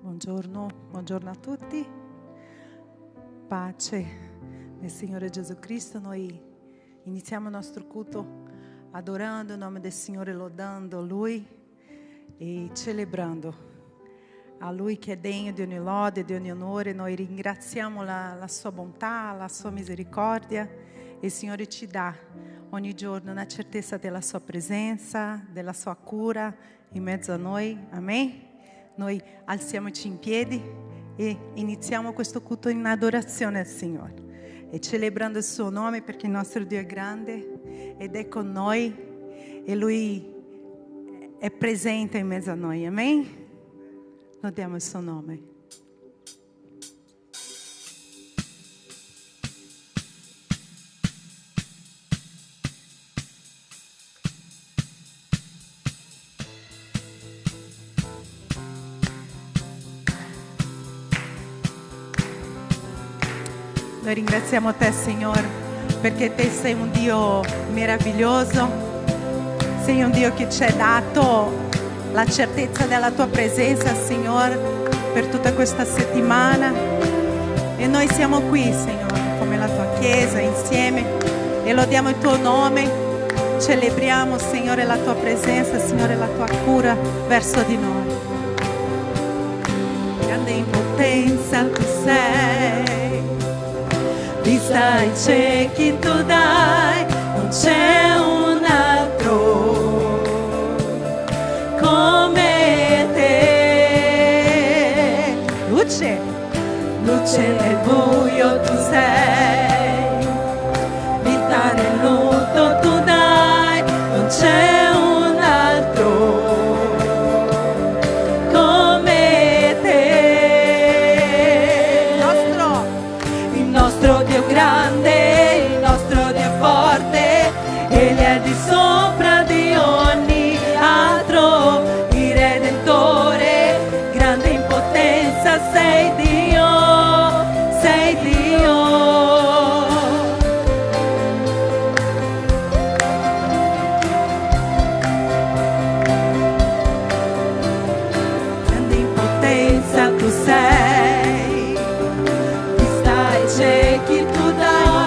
Buongiorno a tutti, pace nel Signore Gesù Cristo. Noi iniziamo il nostro culto adorando il nome del Signore, lodando Lui e celebrando a Lui che è degno di ogni lode, di ogni onore. Noi ringraziamo la sua bontà, la sua misericordia, e il Signore ci dà ogni giorno una certezza della sua presenza, della sua cura in mezzo a noi. Amen. Noi alziamoci in piedi e iniziamo questo culto in adorazione al Signore e celebrando il suo nome, perché il nostro Dio è grande ed è con noi e Lui è presente in mezzo a noi. Amen. Lodiamo il suo nome. Noi ringraziamo te, Signore, perché te sei un Dio meraviglioso, sei un Dio che ci ha dato la certezza della tua presenza, Signore, per tutta questa settimana. E noi siamo qui, Signore, come la tua Chiesa, insieme, e lodiamo il tuo nome, celebriamo, Signore, la tua presenza, Signore, la tua cura verso di noi. Grande in potenza tu sei, vista ai ciechi tu dai, non c'è un altro come te. Luce nel buio tu sei, vita nel lutto tu dai, non c'è un altro come te. Il nostro Dio grande, il nostro Dio forte, Egli è di sopra di ogni altro, il Redentore, grande in potenza, sei Dio, sei Dio. Grande in potenza tu sei, vista ai ciechi tu dai.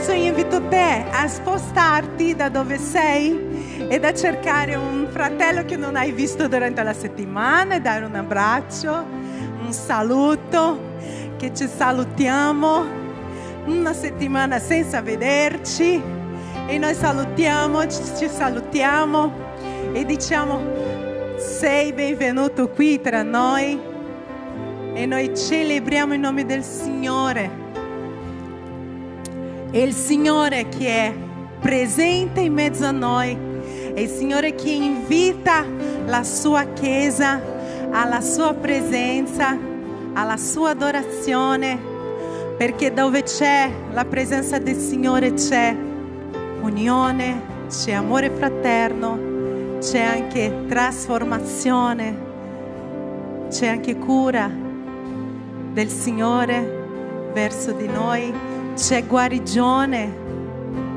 adesso io invito te a spostarti da dove sei e a cercare un fratello che non hai visto durante la settimana e dare un abbraccio, un saluto, che ci salutiamo, una settimana senza vederci e noi salutiamo, ci salutiamo e diciamo: sei benvenuto qui tra noi e noi celebriamo il nome del Signore. È il Signore che è presente in mezzo a noi, è il Signore che invita la sua Chiesa alla sua presenza, alla sua adorazione, perché dove c'è la presenza del Signore c'è unione, c'è amore fraterno, c'è anche trasformazione, c'è anche cura del Signore verso di noi. C'è guarigione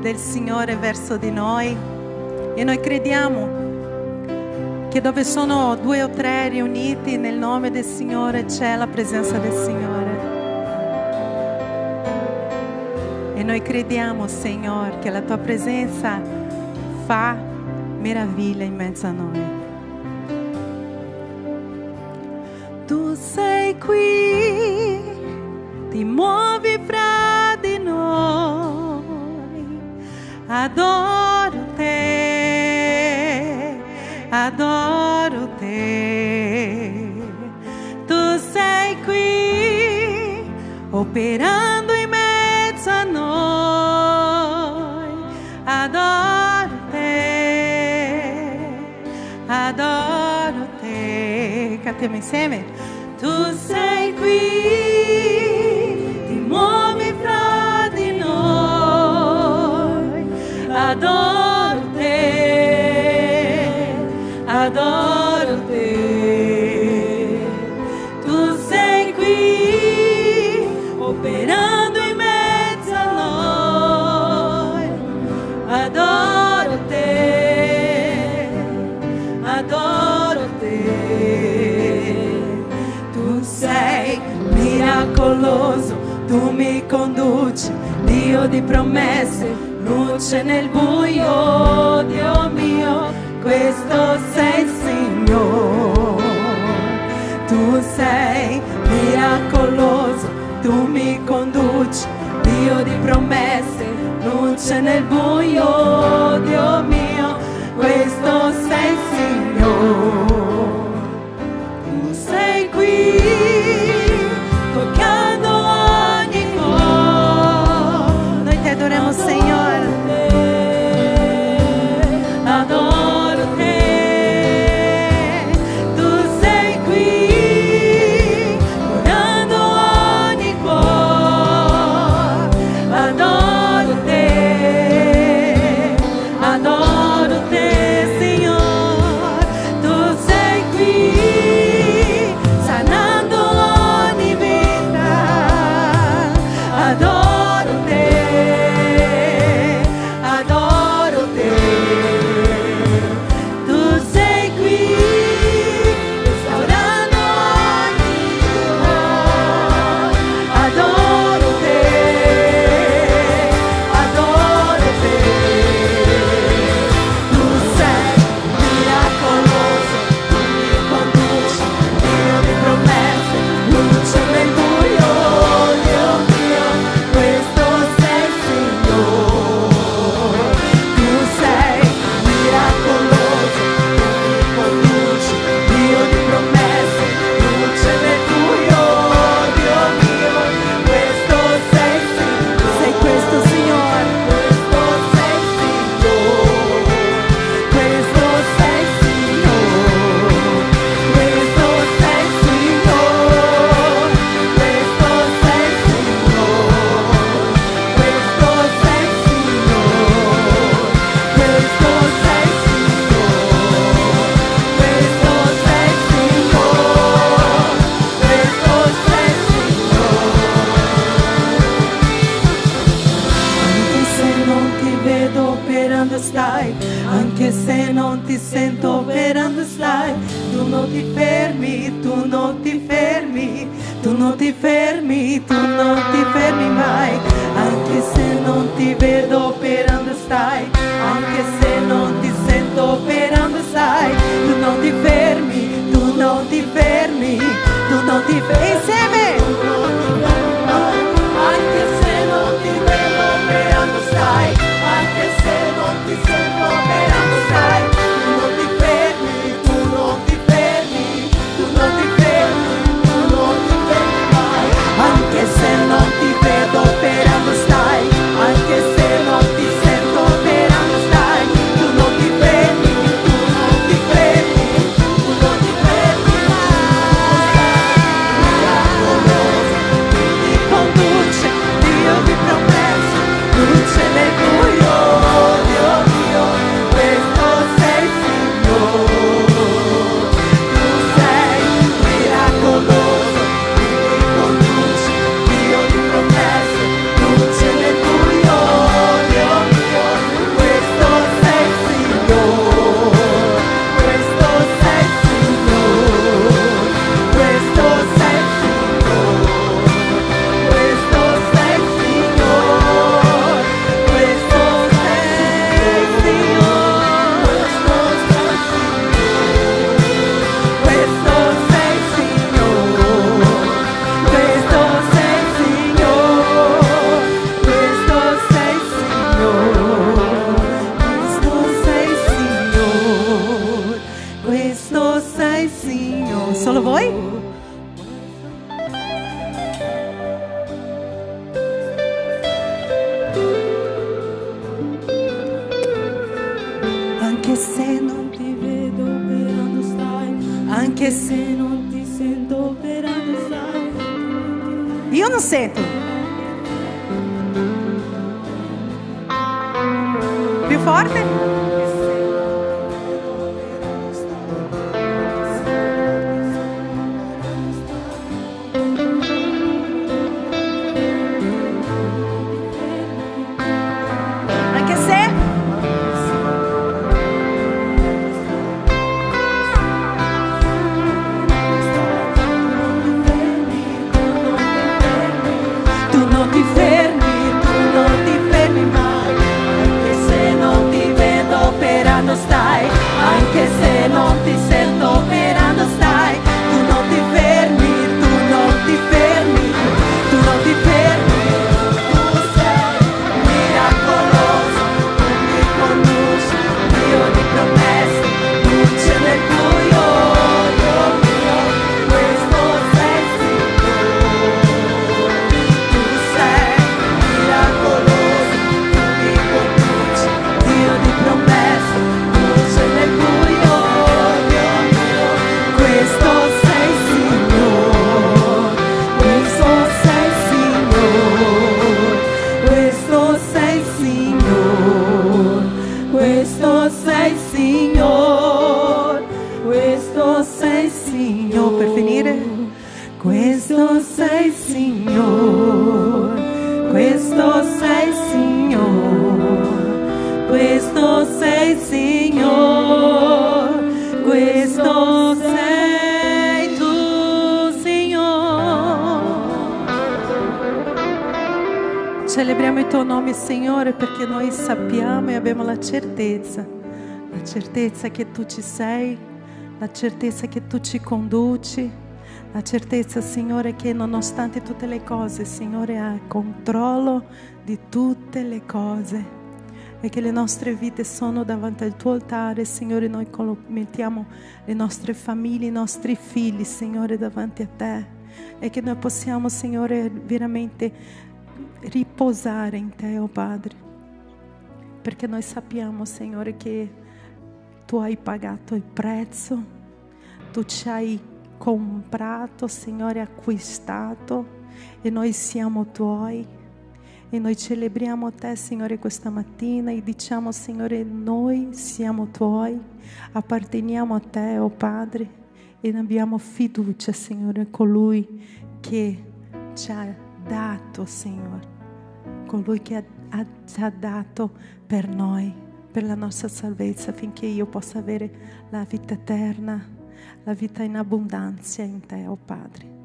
del Signore verso di noi e noi crediamo che dove sono 2 o 3 riuniti nel nome del Signore c'è la presenza del Signore. E noi crediamo, Signore, che la tua presenza fa meraviglia in mezzo a noi. Tu sei qui, ti muovi fra di noi, adoro te, adoro te. Tu sei qui, operando in mezzo a noi, adoro te, adoro te. Cantiamo insieme. Tu sei qui, ti muovi fra di noi, adoro te, adoro te. Tu sei qui, operando in mezzo a noi, adoro te, adoro te. Tu sei miracoloso, tu mi conduci, Dio di promesse, luce nel buio, Dio mio, questo sei il Signore. Tu sei miracoloso, tu mi conduci, Dio di promesse, luce nel buio, Dio mio, questo sei il Signore. Tu sei qui, toccando ogni cuore. Noi ti adoriamo, Signore. Adoro te. Tu sei qui, curando ogni cuore. Adoro te. Adoro te, Signore. Tu sei qui, sanando ogni vita. Adoro te, adoro te. Tu sei qui, restaurando ogni cuore. Adoro te, adoro te. Tu sei miracoloso, tu mi conduci, Dio di promesse, luce nel buio, Dio mio, questo sei il Signore. Tu sei miracoloso, tu mi conduci, Dio di promesse, luce nel buio, Dio mio, questo sei il Signore. Sei questo, Signore, questo sei il Signore, questo sei il Signore, questo sei il Signore, questo sei il Signore, questo sei il Signore, questo sei il Signore, questo sei il Signore, questo sei il Signore. Anche se non ti vedo operando stai, anche se non ti sento operando stai, tu non ti fermi, tu non ti fermi, tu non ti fermi, tu non ti fermi mai. Anche anche se non ti vedo operando stai, anche se non ti sento operando stai, tu non ti fermi, tu non ti fermi, tu non ti fermi, insieme, anche se non ti vedo operando stai, anche se non ti sento operando stai, tu non ti fermi, tu non ti fermi, tu non ti fermi, tu non ti fermi mai, anche se non ti vedo operando stai, anche se non ti sento operando stai, tu non ti fermi, tu non ti fermi, tu non ti fermi mai, mi conduce, Dio di promesse, luce nel buio, Dio mio, questo sei Signore, tu sei miracoloso, mi conduci, Dio di promesse, luce nel buio, Dio mio, questo sei Signore, questo sei Signore, questo sei Signore, questo sei Signore, questo sei Signore, questo sei Signore, questo sei Signore, questo sei Signore, questo sei Signore. Solo voi? Anche se non ti vedo operando stai, anche se non ti sento operando stai, io non sento. Più forte? Anche se? Tu non ti fermi, tu non ti fermi mai, anche se non ti vedo operando stai, anche se non ti sento operando stai, tu non ti fermi, tu non ti fermi, tu non ti fermi, tu sei miracoloso, tu mi conduci, Dio di promesse, luce nel buio, Dio mio, questo sei Signore, tu sei miracoloso, tu mi conduci, Dio di promesse, luce nel buio, Dio mio, questo sei Signore, questo sei Signore, questo sei Signore, questo sei Signore, questo sei Signore, per finire, questo sei Signore, questo sei Signore, questo sei Signore, questo sei tu, Signore. Celebriamo il tuo nome, Signore, perché noi sappiamo e abbiamo la certezza che tu ci sei, la certezza che tu ci conduci, la certezza, Signore, che nonostante tutte le cose, Signore, hai controllo di tutte le cose e che le nostre vite sono davanti al tuo altare, Signore. Noi mettiamo le nostre famiglie, i nostri figli, Signore, davanti a te, e che noi possiamo, Signore, veramente riposare in te, oh Padre, perché noi sappiamo, Signore, che tu hai pagato il prezzo, tu ci hai comprato, Signore, acquistato, e noi siamo tuoi, e noi celebriamo te, Signore, questa mattina e diciamo, Signore, noi siamo tuoi, apparteniamo a te, oh Padre, e abbiamo fiducia, Signore, in colui che ci ha dato, Signore, colui che ci ha dato per noi, per la nostra salvezza, affinché io possa avere la vita eterna, la vita in abbondanza in te, oh Padre.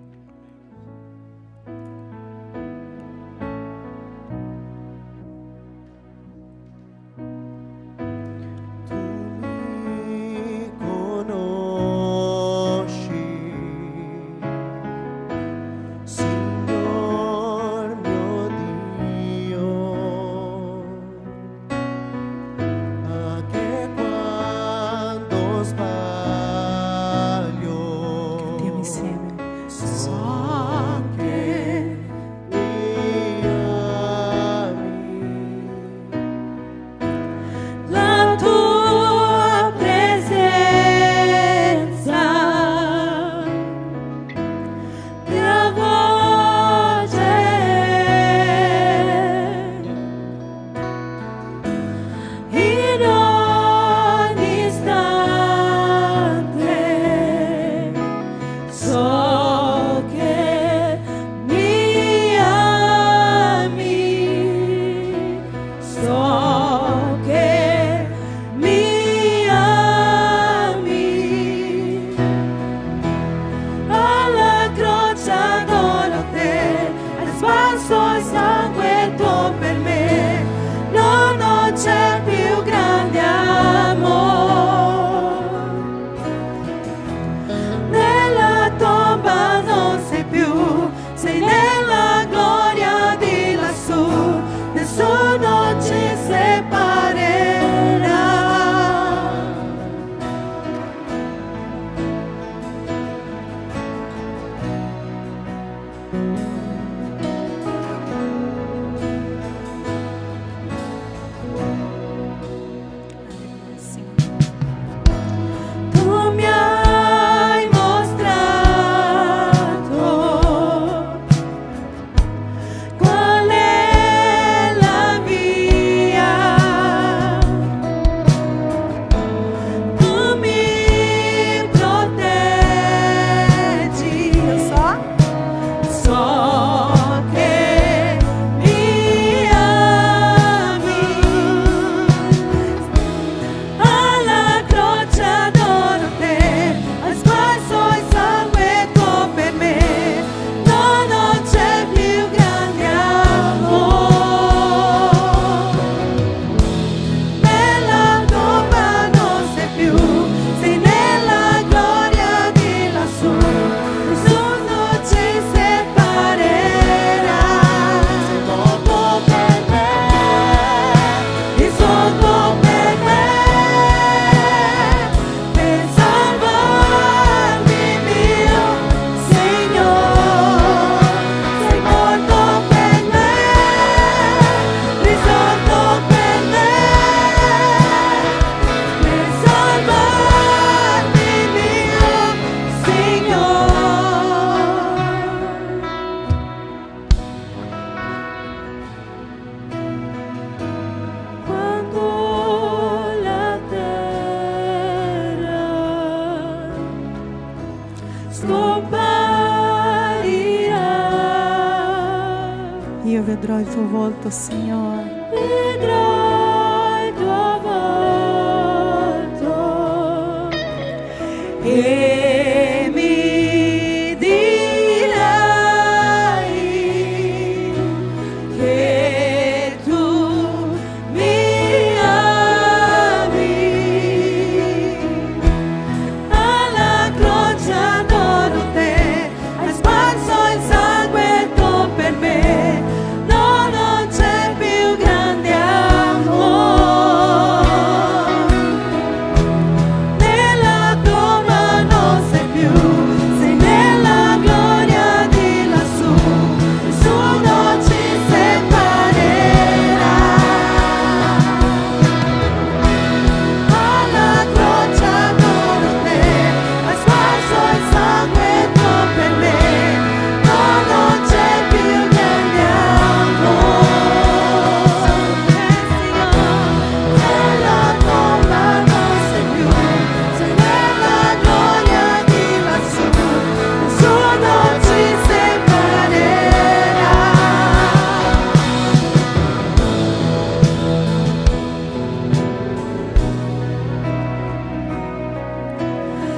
volto, Signore. Vedrai il tuo volto e mi dirai che tu mi ami. Alla croce adoro te, hai sparso il sangue tu per me. No, non c'è più grande amore. Nella tomba non sei più, sei nella gloria di lassù. Nessuno ci separerà. Alla croce adoro te, hai sparso il sangue tu per me. No, non c'è più grande amore. Nella tomba non sei più, sei nella gloria di lassù. Nessuno ci separerà.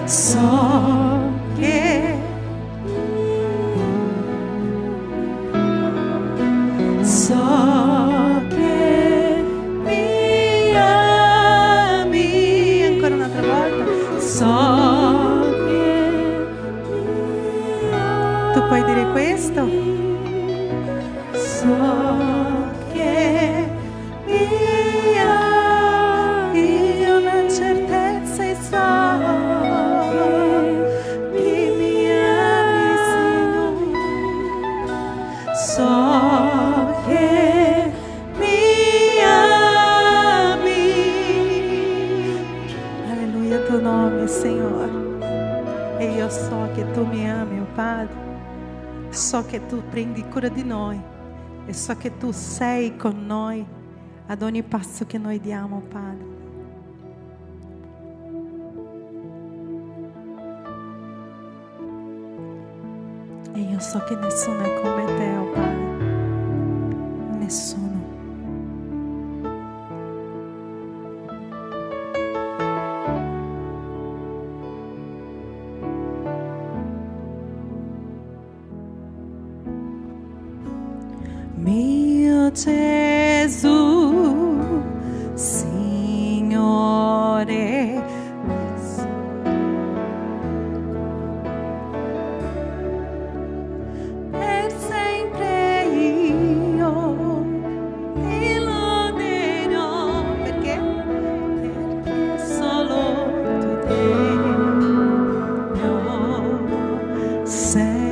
So che mi ami. Ancora un'altra volta. So che mi Tu puoi dire questo? So che mi ami. Io una certezza e so Che mi ami, Signore. So che mi ami. Alleluia al tuo nome, Signore. E io so che tu mi ami, oh Padre. So che tu prendi cura di noi e so che tu sei con noi ad ogni passo che noi diamo, Padre. E io so che nessuno è come te, oh Padre. Nessuno. Mio Gesù, Signore, per sempre io ti loderò. Perché? Perché solo tu Dio sei.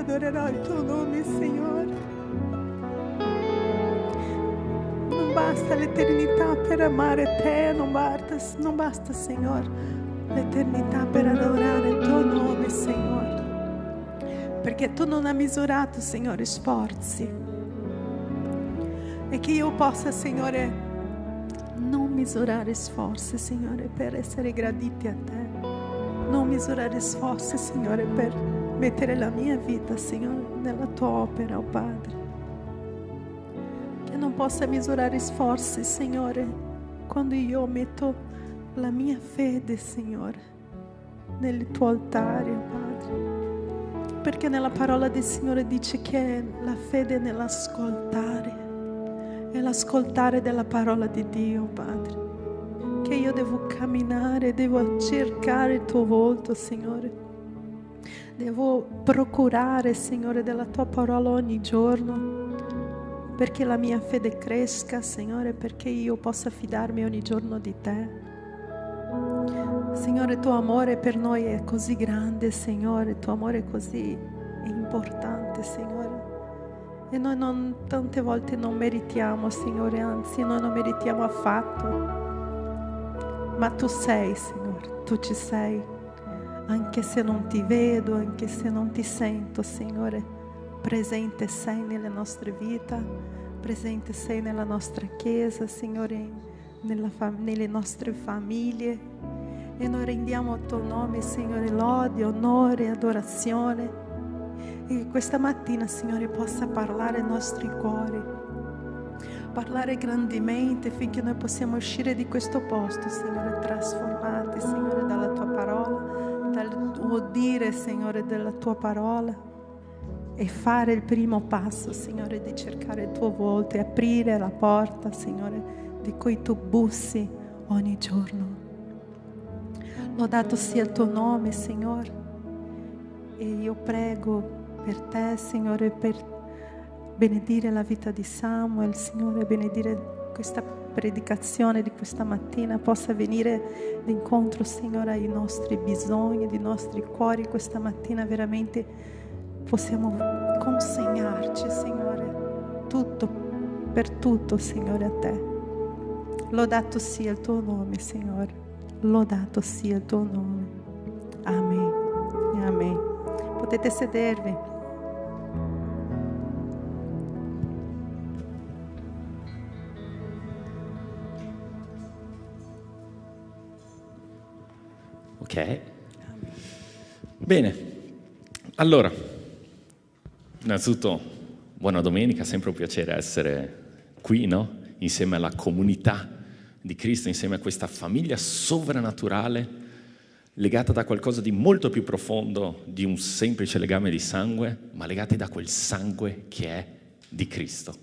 adorerò il tuo nome, Signore. Non basta l'eternità per amare te, non basta, Signore, l'eternità per adorare il tuo nome, Signore. Perché tu non hai misurato, Signore, sforzi. E che io possa, Signore, non misurare sforzi, Signore, per essere graditi a te. Non misurare sforzi, Signore, per mettere la mia vita, Signore, nella tua opera, oh Padre. Che non possa misurare sforzi, Signore, quando io metto la mia fede, Signore, nel tuo altare, oh Padre. Perché nella parola del Signore dice che la fede è nell'ascoltare, è l'ascoltare della parola di Dio, Padre. Che io devo camminare, devo cercare il tuo volto, Signore. Devo procurare, Signore, della tua parola ogni giorno, perché la mia fede cresca, Signore, perché io possa fidarmi ogni giorno di te. Signore, il tuo amore per noi è così grande, Signore, il tuo amore è così importante, Signore. E noi tante volte non meritiamo, Signore, anzi noi non meritiamo affatto. Ma tu sei, Signore, tu ci sei, anche se non ti vedo, anche se non ti sento, Signore, presente sei nelle nostre vite, presente sei nella nostra Chiesa, Signore, nelle nostre famiglie. E noi rendiamo al tuo nome, Signore, lode, onore, adorazione. E che questa mattina, Signore, possa parlare ai nostri cuori, parlare grandemente finché noi possiamo uscire di questo posto, Signore, trasformati, Signore, dalla tua parola, dal tuo dire, Signore, della tua parola, e fare il primo passo, Signore, di cercare il tuo volto e aprire la porta, Signore, di cui tu bussi ogni giorno. Lodato sia il tuo nome, Signore, e io prego per te, Signore, per benedire la vita di Samuel, Signore, benedire questa predicazione di questa mattina, possa venire d'incontro, Signore, ai nostri bisogni, ai nostri cuori. Questa mattina veramente possiamo consegnarci, Signore, tutto, per tutto, Signore, a te. Lodato sia il tuo nome, Signore, lodato sia il tuo nome. Amen. Amen. Potete sedervi. Ok, bene, allora, innanzitutto buona domenica, sempre un piacere essere qui, no? Insieme alla comunità di Cristo, insieme a questa famiglia sovrannaturale legata da qualcosa di molto più profondo di un semplice legame di sangue, ma legati da quel sangue che è di Cristo.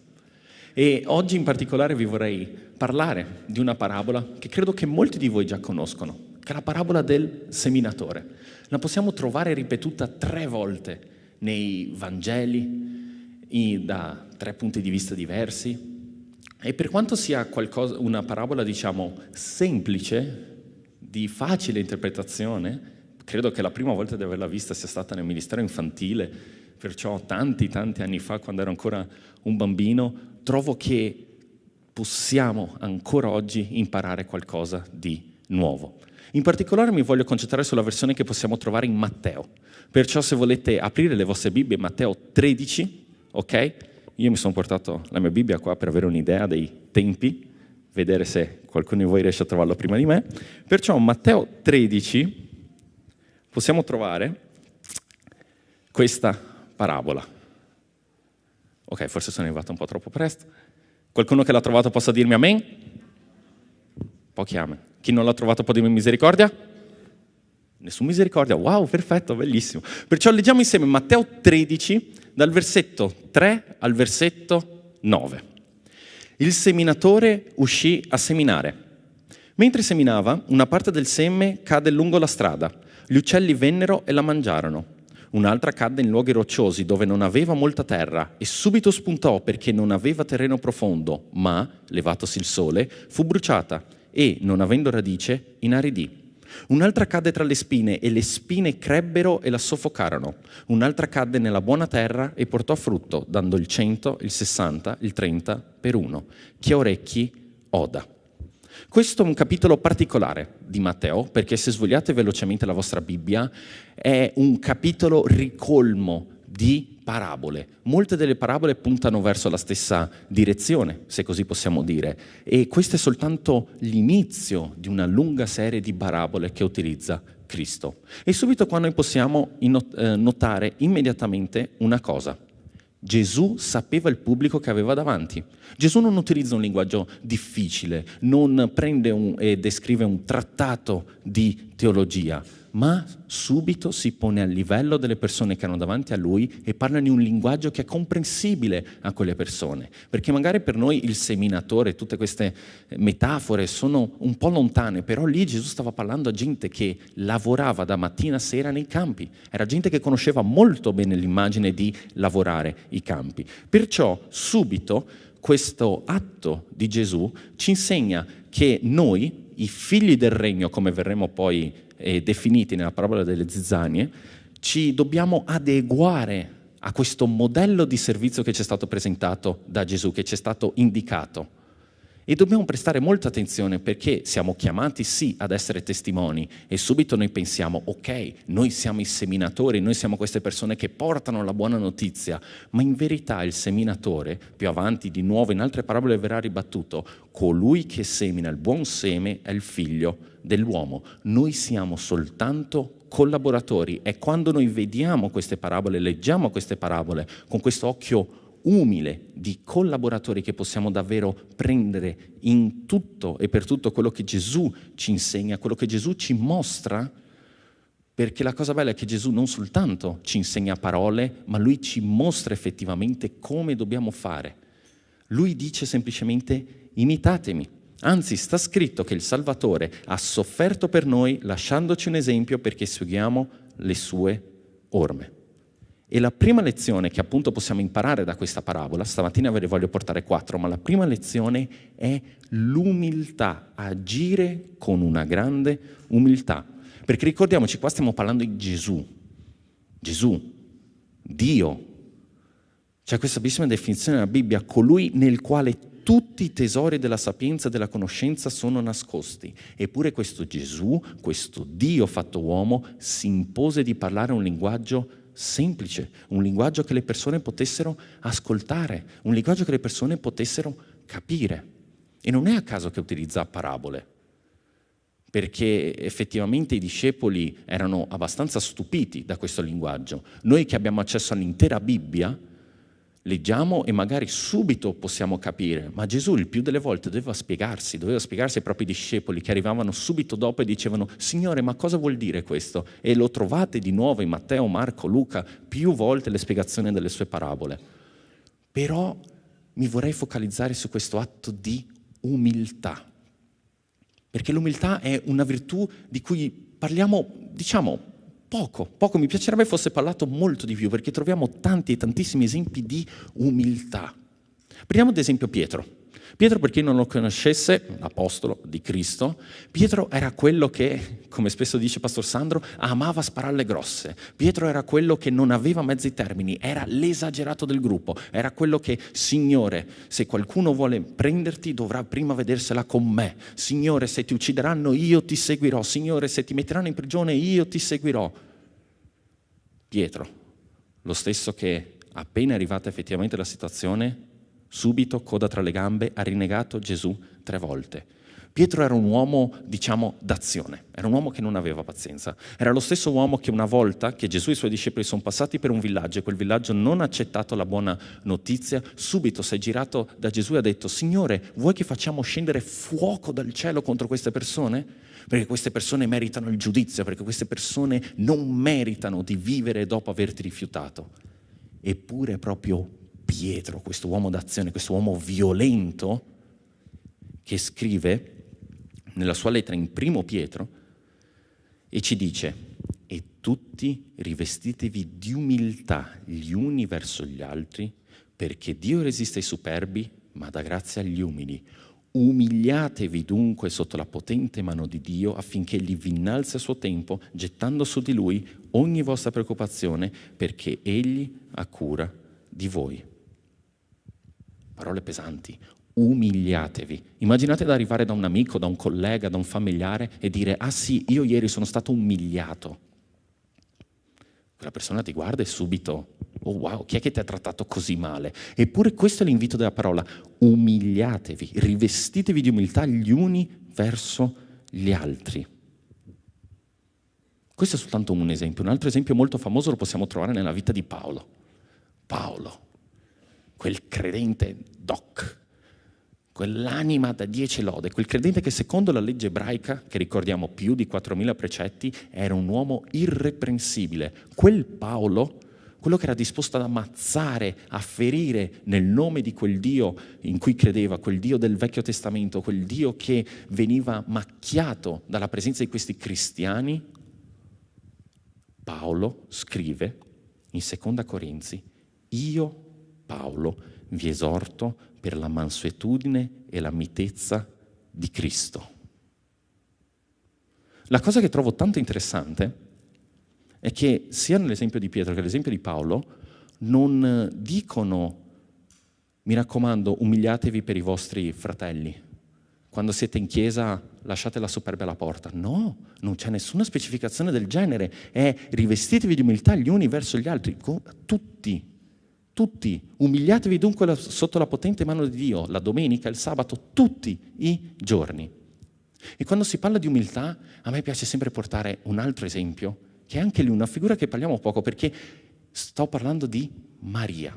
E oggi in particolare vi vorrei parlare di una parabola che credo che molti di voi già conoscono, che è la parabola del seminatore. La possiamo trovare ripetuta 3 volte nei Vangeli, da 3 punti di vista diversi. E per quanto sia una parabola, diciamo, semplice, di facile interpretazione, credo che la prima volta di averla vista sia stata nel ministero infantile, perciò tanti anni fa, quando ero ancora un bambino, trovo che possiamo ancora oggi imparare qualcosa di nuovo. In particolare mi voglio concentrare sulla versione che possiamo trovare in Matteo. Perciò se volete aprire le vostre Bibbie, Matteo 13, ok? Io mi sono portato la mia Bibbia qua per avere un'idea dei tempi, vedere se qualcuno di voi riesce a trovarlo prima di me. Perciò Matteo 13 possiamo trovare questa parabola. Ok, forse sono arrivato un po' troppo presto. Qualcuno che l'ha trovato possa dirmi amen? Pochi amen. Chi non l'ha trovato può dirmi misericordia? Nessun misericordia? Wow, perfetto, bellissimo. Perciò leggiamo insieme Matteo 13, dal versetto 3 al versetto 9. Il seminatore uscì a seminare. Mentre seminava, una parte del seme cadde lungo la strada. Gli uccelli vennero e la mangiarono. Un'altra cadde in luoghi rocciosi dove non aveva molta terra e subito spuntò perché non aveva terreno profondo, ma, levatosi il sole, fu bruciata e, non avendo radice, inaridì. Un'altra cadde tra le spine e le spine crebbero e la soffocarono. Un'altra cadde nella buona terra e portò frutto, dando il 100, il 60, il 30 per uno. Chi ha orecchi, oda. Questo è un capitolo particolare di Matteo, perché se svogliate velocemente la vostra Bibbia, è un capitolo ricolmo di parabole. Molte delle parabole puntano verso la stessa direzione, se così possiamo dire, e questo è soltanto l'inizio di una lunga serie di parabole che utilizza Cristo. E subito qua noi possiamo notare immediatamente una cosa. Gesù sapeva il pubblico che aveva davanti. Gesù non utilizza un linguaggio difficile, non prende e descrive un trattato di teologia, ma subito si pone a livello delle persone che hanno davanti a lui e parla in un linguaggio che è comprensibile a quelle persone. Perché magari per noi il seminatore, tutte queste metafore sono un po' lontane, però lì Gesù stava parlando a gente che lavorava da mattina a sera nei campi. Era gente che conosceva molto bene l'immagine di lavorare i campi. Perciò subito questo atto di Gesù ci insegna che noi, i figli del regno, come verremo poi definiti nella parabola delle zizzanie, ci dobbiamo adeguare a questo modello di servizio che ci è stato presentato da Gesù, che ci è stato indicato. E dobbiamo prestare molta attenzione perché siamo chiamati sì ad essere testimoni e subito noi pensiamo ok, noi siamo i seminatori, noi siamo queste persone che portano la buona notizia, ma in verità il seminatore, più avanti di nuovo in altre parabole verrà ribattuto, colui che semina il buon seme è il figlio dell'uomo. Noi siamo soltanto collaboratori e quando noi vediamo queste parabole, leggiamo queste parabole con questo occhio umile di collaboratori che possiamo davvero prendere in tutto e per tutto quello che Gesù ci insegna, quello che Gesù ci mostra, perché la cosa bella è che Gesù non soltanto ci insegna parole, ma Lui ci mostra effettivamente come dobbiamo fare. Lui dice semplicemente imitatemi. Anzi, sta scritto che il Salvatore ha sofferto per noi lasciandoci un esempio perché seguiamo le sue orme. E la prima lezione che appunto possiamo imparare da questa parabola, stamattina ve ne voglio portare 4, ma la prima lezione è l'umiltà, agire con una grande umiltà. Perché ricordiamoci, qua stiamo parlando di Gesù, Dio. C'è questa bellissima definizione nella Bibbia, colui nel quale tutti i tesori della sapienza e della conoscenza sono nascosti. Eppure questo Gesù, questo Dio fatto uomo, si impose di parlare un linguaggio semplice, un linguaggio che le persone potessero ascoltare, un linguaggio che le persone potessero capire. E non è a caso che utilizza parabole, perché effettivamente i discepoli erano abbastanza stupiti da questo linguaggio. Noi che abbiamo accesso all'intera Bibbia, leggiamo e magari subito possiamo capire, ma Gesù il più delle volte doveva spiegarsi ai propri discepoli che arrivavano subito dopo e dicevano Signore, ma cosa vuol dire questo? E lo trovate di nuovo in Matteo, Marco, Luca, più volte le spiegazioni delle sue parabole. Però mi vorrei focalizzare su questo atto di umiltà, perché l'umiltà è una virtù di cui parliamo, diciamo, poco, mi piacerebbe fosse parlato molto di più, perché troviamo tanti e tantissimi esempi di umiltà. Prendiamo ad esempio Pietro. Pietro, per chi non lo conoscesse, l'apostolo di Cristo, Pietro era quello che, come spesso dice Pastor Sandro, amava spararle grosse. Pietro era quello che non aveva mezzi termini, era l'esagerato del gruppo, era quello che, Signore, se qualcuno vuole prenderti dovrà prima vedersela con me. Signore, se ti uccideranno io ti seguirò. Signore, se ti metteranno in prigione io ti seguirò. Pietro, lo stesso che appena è arrivata effettivamente la situazione, subito, coda tra le gambe, ha rinnegato Gesù 3 volte. Pietro era un uomo, diciamo, d'azione, era un uomo che non aveva pazienza. Era lo stesso uomo che una volta che Gesù e i suoi discepoli sono passati per un villaggio e quel villaggio non ha accettato la buona notizia, subito si è girato da Gesù e ha detto Signore, vuoi che facciamo scendere fuoco dal cielo contro queste persone? Perché queste persone meritano il giudizio, perché queste persone non meritano di vivere dopo averti rifiutato. Eppure proprio Pietro, questo uomo d'azione, questo uomo violento, che scrive nella sua lettera in 1 Pietro e ci dice e tutti rivestitevi di umiltà gli uni verso gli altri perché Dio resiste ai superbi ma dà grazia agli umili. Umiliatevi dunque sotto la potente mano di Dio affinché Egli vi innalzi a suo tempo, gettando su di Lui ogni vostra preoccupazione, perché Egli ha cura di voi. Parole pesanti. Umiliatevi. Immaginate di arrivare da un amico, da un collega, da un familiare e dire: ah sì, io ieri sono stato umiliato. Quella persona ti guarda e subito: oh wow, chi è che ti ha trattato così male? Eppure questo è l'invito della parola: umiliatevi, rivestitevi di umiltà gli uni verso gli altri. Questo è soltanto un esempio. Un altro esempio molto famoso lo possiamo trovare nella vita di Paolo. Paolo, quel credente doc, quell'anima da 10 lode, quel credente che secondo la legge ebraica, che ricordiamo più di 4.000 precetti, era un uomo irreprensibile. Quel Paolo, quello che era disposto ad ammazzare, a ferire nel nome di quel Dio in cui credeva, quel Dio del Vecchio Testamento, quel Dio che veniva macchiato dalla presenza di questi cristiani, Paolo scrive in 2 Corinzi: io, Paolo, vi esorto per la mansuetudine e la mitezza di Cristo. La cosa che trovo tanto interessante è che sia nell'esempio di Pietro che nell'esempio di Paolo non dicono: mi raccomando, umiliatevi per i vostri fratelli. Quando siete in chiesa lasciate la superbia alla porta. No, non c'è nessuna specificazione del genere. È: rivestitevi di umiltà gli uni verso gli altri. Tutti. Umiliatevi dunque sotto la potente mano di Dio, la domenica, il sabato, tutti i giorni. E quando si parla di umiltà, a me piace sempre portare un altro esempio, che è anche lì una figura che parliamo poco, perché sto parlando di Maria.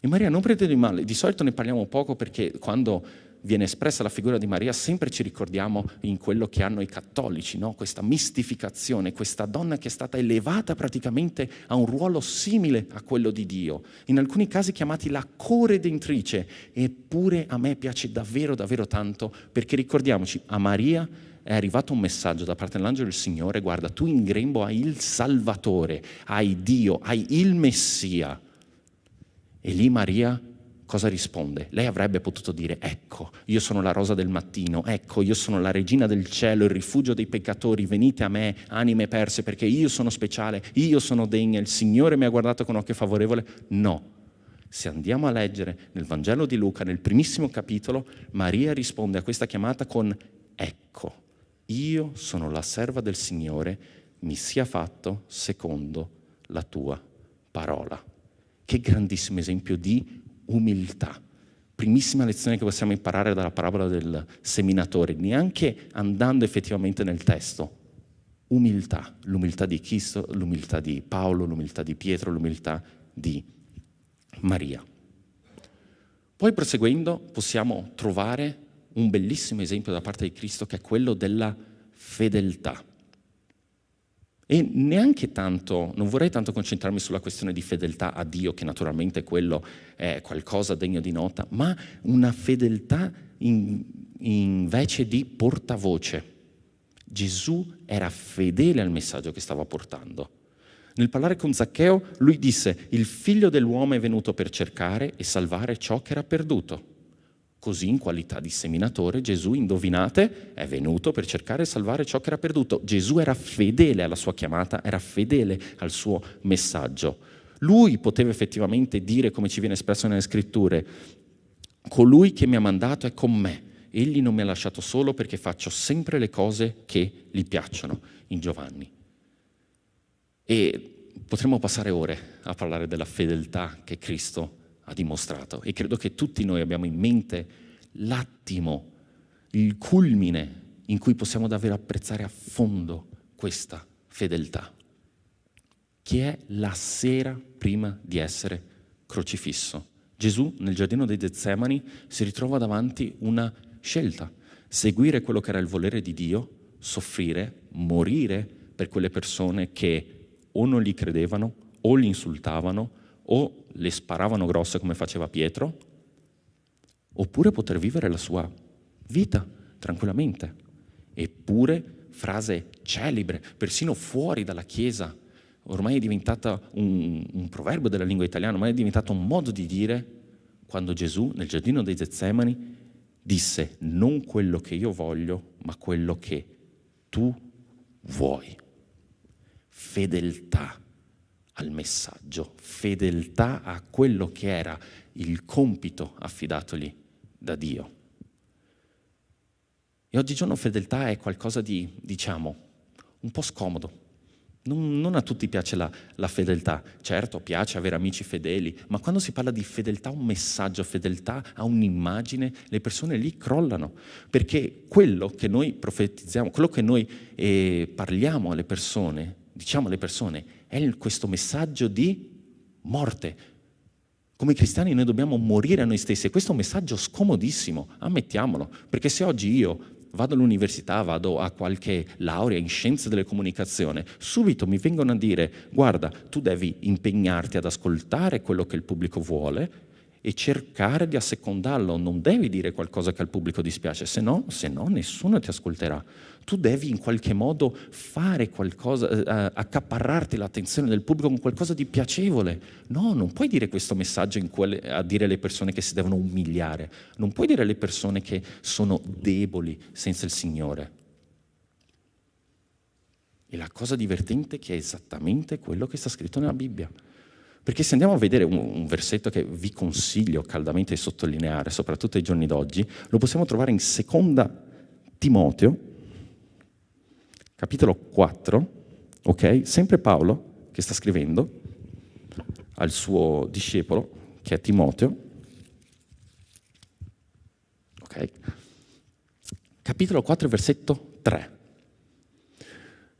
E Maria, non prendete di male, di solito ne parliamo poco perché quando viene espressa la figura di Maria sempre ci ricordiamo in quello che hanno i cattolici, no? Questa mistificazione, questa donna che è stata elevata praticamente a un ruolo simile a quello di Dio, in alcuni casi chiamati la co-redentrice. Eppure a me piace davvero davvero tanto, perché ricordiamoci, a Maria è arrivato un messaggio da parte dell'angelo del Signore: guarda, tu in grembo hai il Salvatore, hai Dio, hai il Messia. E lì Maria cosa risponde? Lei avrebbe potuto dire: ecco, io sono la rosa del mattino, ecco, io sono la regina del cielo, il rifugio dei peccatori, venite a me, anime perse, perché io sono speciale, io sono degna, il Signore mi ha guardato con occhio favorevole. No. Se andiamo a leggere nel Vangelo di Luca, nel primissimo capitolo, Maria risponde a questa chiamata con: ecco, io sono la serva del Signore, mi sia fatto secondo la tua parola. Che grandissimo esempio di umiltà. Primissima lezione che possiamo imparare dalla parabola del seminatore, neanche andando effettivamente nel testo. Umiltà, l'umiltà di Cristo, l'umiltà di Paolo, l'umiltà di Pietro, l'umiltà di Maria. Poi proseguendo possiamo trovare un bellissimo esempio da parte di Cristo, che è quello della fedeltà. E neanche tanto, non vorrei tanto concentrarmi sulla questione di fedeltà a Dio, che naturalmente quello è qualcosa degno di nota, ma una fedeltà invece di portavoce. Gesù era fedele al messaggio che stava portando. Nel parlare con Zaccheo, lui disse: il figlio dell'uomo è venuto per cercare e salvare ciò che era perduto. Così, in qualità di seminatore, Gesù, indovinate, è venuto per cercare e salvare ciò che era perduto. Gesù era fedele alla sua chiamata, era fedele al suo messaggio. Lui poteva effettivamente dire, come ci viene espresso nelle scritture: colui che mi ha mandato è con me, egli non mi ha lasciato solo perché faccio sempre le cose che gli piacciono, in Giovanni. E potremmo passare ore a parlare della fedeltà che Cristo ha dimostrato, e credo che tutti noi abbiamo in mente l'attimo, il culmine in cui possiamo davvero apprezzare a fondo questa fedeltà, che è la sera prima di essere crocifisso. Gesù nel giardino dei Getsemani si ritrova davanti una scelta: seguire quello che era il volere di Dio, soffrire, morire per quelle persone che o non gli credevano, o li insultavano, o le sparavano grosse come faceva Pietro, oppure poter vivere la sua vita tranquillamente. Eppure, frase celebre, persino fuori dalla Chiesa, ormai è diventata un proverbio della lingua italiana, ormai è diventato un modo di dire, quando Gesù nel giardino dei Getsemani disse: non quello che io voglio, ma quello che tu vuoi. Fedeltà al messaggio, fedeltà a quello che era il compito affidatogli da Dio. E oggigiorno fedeltà è qualcosa di, diciamo, un po' scomodo. Non a tutti piace la fedeltà. Certo, piace avere amici fedeli, ma quando si parla di fedeltà a un messaggio, fedeltà a un'immagine, le persone lì crollano. Perché quello che noi profetizziamo, quello che noi parliamo alle persone, diciamo alle persone, è questo messaggio di morte. Come cristiani noi dobbiamo morire a noi stessi, e questo è un messaggio scomodissimo, ammettiamolo, perché se oggi io vado all'università, vado a qualche laurea in scienze delle comunicazioni, subito mi vengono a dire: guarda, tu devi impegnarti ad ascoltare quello che il pubblico vuole e cercare di assecondarlo, non devi dire qualcosa che al pubblico dispiace, se no nessuno ti ascolterà. Tu devi in qualche modo fare qualcosa, accaparrarti l'attenzione del pubblico con qualcosa di piacevole. No, non puoi dire questo messaggio a dire alle persone che si devono umiliare, non puoi dire alle persone che sono deboli senza il Signore. E la cosa divertente è che è esattamente quello che sta scritto nella Bibbia. Perché se andiamo a vedere un versetto che vi consiglio caldamente di sottolineare, soprattutto ai giorni d'oggi, lo possiamo trovare in 2 Timoteo, capitolo 4, ok? Sempre Paolo che sta scrivendo al suo discepolo, che è Timoteo, ok? Capitolo 4, versetto 3.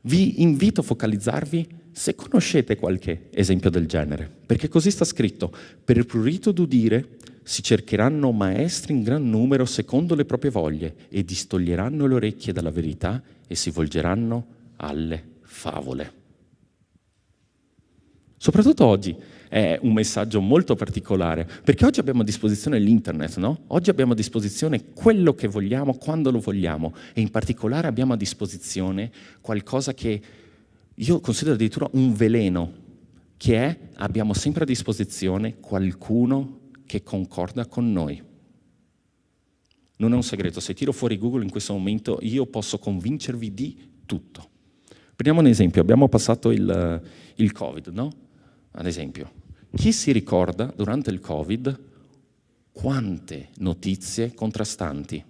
Vi invito a focalizzarvi se conoscete qualche esempio del genere, perché così sta scritto: per il prurito d'udire si cercheranno maestri in gran numero secondo le proprie voglie e distoglieranno le orecchie dalla verità e si volgeranno alle favole. Soprattutto oggi è un messaggio molto particolare, perché oggi abbiamo a disposizione l'internet, no? Oggi abbiamo a disposizione quello che vogliamo, quando lo vogliamo, e in particolare abbiamo a disposizione qualcosa che io considero addirittura un veleno, che è: abbiamo sempre a disposizione qualcuno che concorda con noi. Non è un segreto, se tiro fuori Google in questo momento io posso convincervi di tutto. Prendiamo un esempio, abbiamo passato il Covid, no? Ad esempio, chi si ricorda durante il Covid quante notizie contrastanti?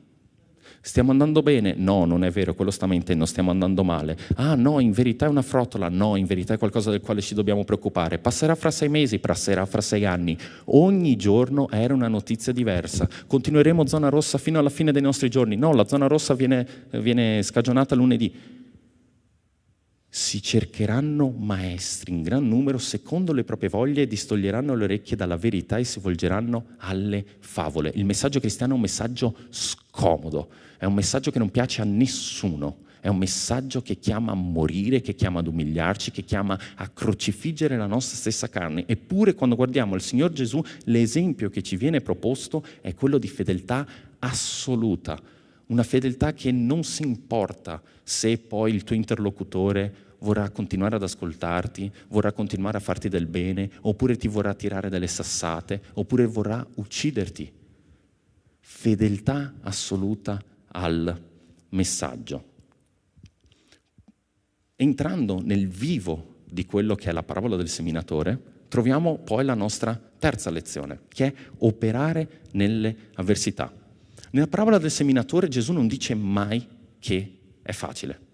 Stiamo andando bene? No, non è vero, quello sta mentendo, stiamo andando male. Ah no, in verità è una frottola, no, in verità è qualcosa del quale ci dobbiamo preoccupare. Passerà fra 6 mesi, passerà fra 6 anni. Ogni giorno era una notizia diversa. Continueremo zona rossa fino alla fine dei nostri giorni. No, la zona rossa viene scagionata lunedì. Si cercheranno maestri in gran numero secondo le proprie voglie e distoglieranno le orecchie dalla verità e si volgeranno alle favole. Il messaggio cristiano è un messaggio scomodo, è un messaggio che non piace a nessuno, è un messaggio che chiama a morire, che chiama ad umiliarci, che chiama a crocifiggere la nostra stessa carne. Eppure quando guardiamo il Signor Gesù, l'esempio che ci viene proposto è quello di fedeltà assoluta. Una fedeltà che non si importa se poi il tuo interlocutore vorrà continuare ad ascoltarti, vorrà continuare a farti del bene, oppure ti vorrà tirare delle sassate, oppure vorrà ucciderti. Fedeltà assoluta al messaggio. Entrando nel vivo di quello che è la parabola del seminatore, troviamo poi la nostra terza lezione, che è operare nelle avversità. Nella parabola del seminatore Gesù non dice mai che è facile.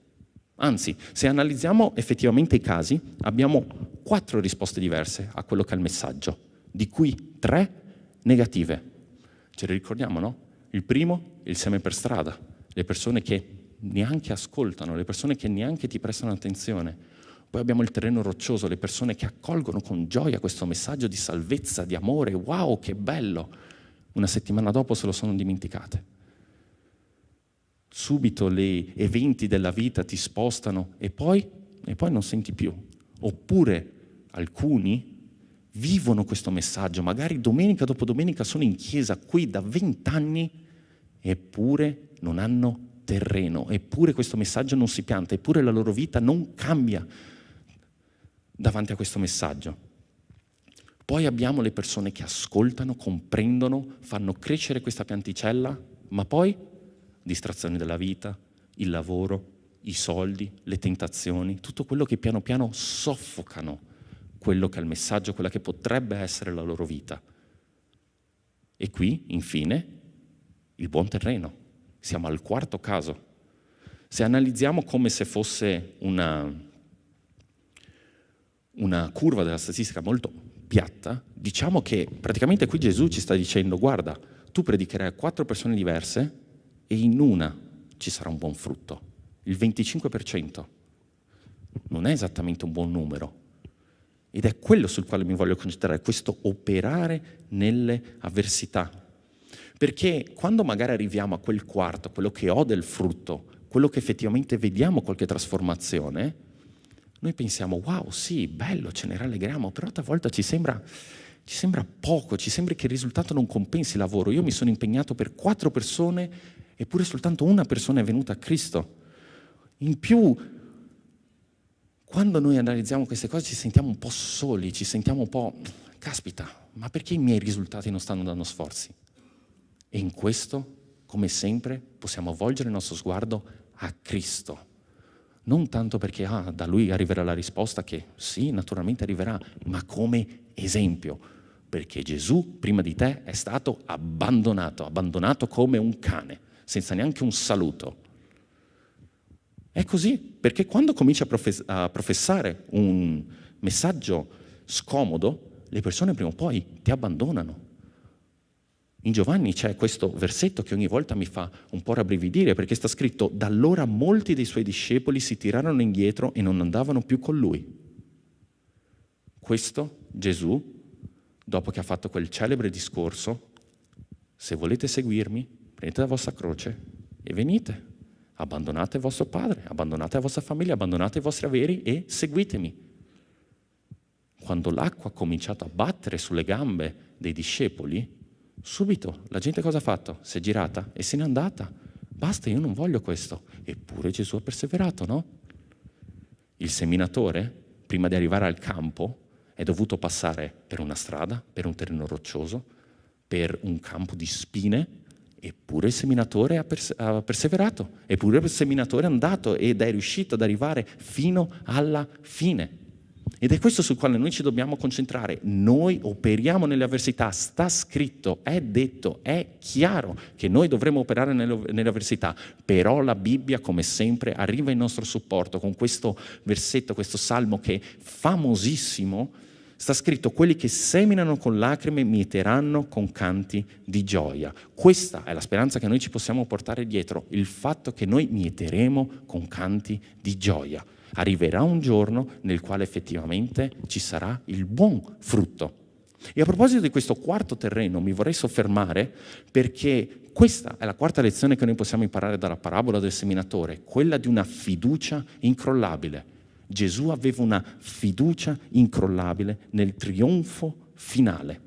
Anzi, se analizziamo effettivamente i casi, abbiamo 4 risposte diverse a quello che è il messaggio, di cui 3 negative. Ce le ricordiamo, no? Il primo, il seme per strada, le persone che neanche ascoltano, le persone che neanche ti prestano attenzione. Poi abbiamo il terreno roccioso, le persone che accolgono con gioia questo messaggio di salvezza, di amore. Wow, che bello! Una settimana dopo se lo sono dimenticate. Subito gli eventi della vita ti spostano e poi non senti più. Oppure alcuni vivono questo messaggio, magari domenica dopo domenica sono in chiesa qui da 20 anni, eppure non hanno terreno, eppure questo messaggio non si pianta, eppure la loro vita non cambia davanti a questo messaggio. Poi abbiamo le persone che ascoltano, comprendono, fanno crescere questa pianticella, ma poi distrazioni della vita, il lavoro, i soldi, le tentazioni, tutto quello che piano piano soffocano quello che è il messaggio, quella che potrebbe essere la loro vita. E qui, infine, il buon terreno. Siamo al quarto caso. Se analizziamo come se fosse una curva della statistica molto piatta, diciamo che praticamente qui Gesù ci sta dicendo: guarda, tu predicherai a 4 persone diverse e in una ci sarà un buon frutto. Il 25% non è esattamente un buon numero. Ed è quello sul quale mi voglio concentrare, questo operare nelle avversità. Perché quando magari arriviamo a quel quarto, quello che ho del frutto, quello che effettivamente vediamo qualche trasformazione, noi pensiamo: wow, sì, bello, ce ne rallegriamo, però talvolta ci sembra poco, ci sembra che il risultato non compensi il lavoro. Io mi sono impegnato per 4 persone, eppure soltanto una persona è venuta a Cristo. In più, quando noi analizziamo queste cose ci sentiamo un po' soli, ci sentiamo un po', caspita, ma perché i miei risultati non stanno dando sforzi? E in questo, come sempre, possiamo volgere il nostro sguardo a Cristo. Non tanto perché da Lui arriverà la risposta, che sì, naturalmente arriverà, ma come esempio. Perché Gesù, prima di te, è stato abbandonato come un cane, senza neanche un saluto. È così, perché quando cominci a professare un messaggio scomodo, le persone prima o poi ti abbandonano. In Giovanni c'è questo versetto che ogni volta mi fa un po' rabbrividire, perché sta scritto: da allora molti dei suoi discepoli si tirarono indietro e non andavano più con lui. Questo Gesù, dopo che ha fatto quel celebre discorso: se volete seguirmi, prendete la vostra croce e venite. Abbandonate il vostro padre, abbandonate la vostra famiglia, abbandonate i vostri averi e seguitemi. Quando l'acqua ha cominciato a battere sulle gambe dei discepoli, subito la gente cosa ha fatto? Si è girata e se n'è andata. Basta, io non voglio questo. Eppure Gesù ha perseverato, no? Il seminatore, prima di arrivare al campo, è dovuto passare per una strada, per un terreno roccioso, per un campo di spine. Eppure il seminatore ha perseverato, eppure il seminatore è andato ed è riuscito ad arrivare fino alla fine. Ed è questo sul quale noi ci dobbiamo concentrare. Noi operiamo nelle avversità, sta scritto, è detto, è chiaro che noi dovremo operare nelle avversità, però la Bibbia, come sempre, arriva in nostro supporto con questo versetto, questo salmo che è famosissimo. Sta scritto: quelli che seminano con lacrime mieteranno con canti di gioia. Questa è la speranza che noi ci possiamo portare dietro, il fatto che noi mieteremo con canti di gioia. Arriverà un giorno nel quale effettivamente ci sarà il buon frutto. E a proposito di questo quarto terreno mi vorrei soffermare, perché questa è la quarta lezione che noi possiamo imparare dalla parabola del seminatore, quella di una fiducia incrollabile. Gesù aveva una fiducia incrollabile nel trionfo finale.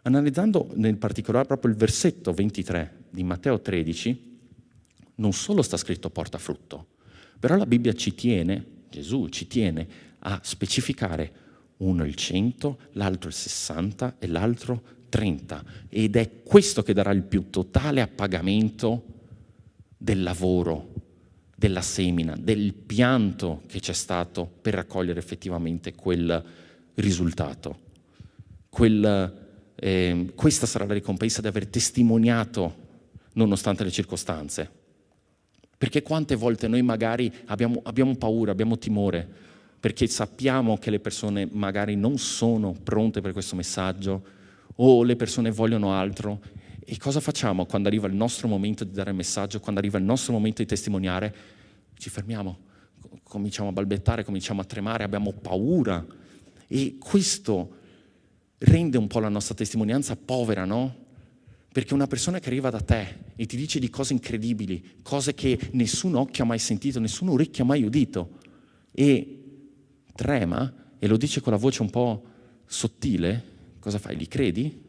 Analizzando nel particolare proprio il versetto 23 di Matteo 13, non solo sta scritto porta frutto, però la Bibbia Gesù ci tiene a specificare: uno il 100, l'altro il 60 e l'altro 30. Ed è questo che darà il più totale appagamento del lavoro, della semina, del pianto che c'è stato per raccogliere effettivamente quel risultato. Questa sarà la ricompensa di aver testimoniato nonostante le circostanze. Perché quante volte noi magari abbiamo paura, abbiamo timore, perché sappiamo che le persone magari non sono pronte per questo messaggio o le persone vogliono altro. E cosa facciamo quando arriva il nostro momento di dare il messaggio, quando arriva il nostro momento di testimoniare? Ci fermiamo, cominciamo a balbettare, cominciamo a tremare, abbiamo paura. E questo rende un po' la nostra testimonianza povera, no? Perché una persona che arriva da te e ti dice di cose incredibili, cose che nessun occhio ha mai sentito, nessun orecchio ha mai udito, e trema e lo dice con la voce un po' sottile, cosa fai? Gli credi?